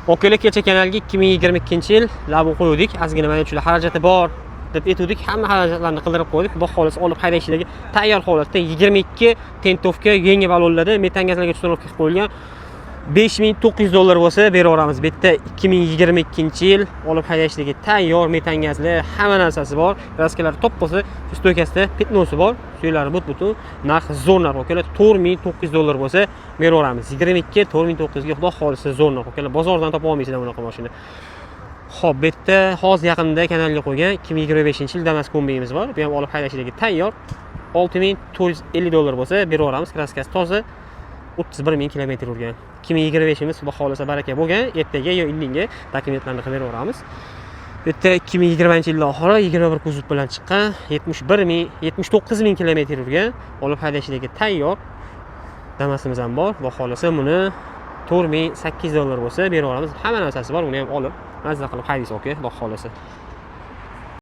Okelar kecha kanalga 2022-yil labni qo'ydik. Ozgina mana shular xarajati bor deb aytdik. Hamma xarajatlarni qildirib qo'ydik. Xudo xolisa olib haydashlarga tayyor holatda 22 tentovka yangi balonlarda metan gazlarga uстановка qilib qo'yilgan. $5900 bo'lsa beraveramiz. Bu yerda 2022-yil olib haydashlarga tayyor metan gazlar, hamma narsasi bor. Kraskalar top bo'lsa, stoykasida petnosi bor. Suylari but-butun. Narxi zo'r narx okelar. $4900 bo'lsa beraveramiz. 22 $4900 ga xudo xolisa zo'r narx okelar. Bozordan topa olmaysizlar bunaqa mashina. Xo'p, bu yerda hozir yaqinda kanalga qo'ygan 2025-yil Damas kombimiz bor. Bu ham olib haydashlarga tayyor. $6450 bo'lsa beraveramiz. Kraskasi toza. 31000 kilometr yurgan. 2025-imiz xudo xolisa baraka bo'lgan. Ertaga yo indinga dokumentlarni qilib beraveramiz. Bu yerda 2020-yil oxiri 21 kuzov bilan chiqqan, 79000 kilometr yurgan. Olib haydashlarga tayyor. Damasimiz ham bor. Xudo xolisa buni $4800 bo'lsa beraveramiz. Hamma narsasi bor, uni ham olib mazza qilib haydaysiz, oke, xudo xolisa.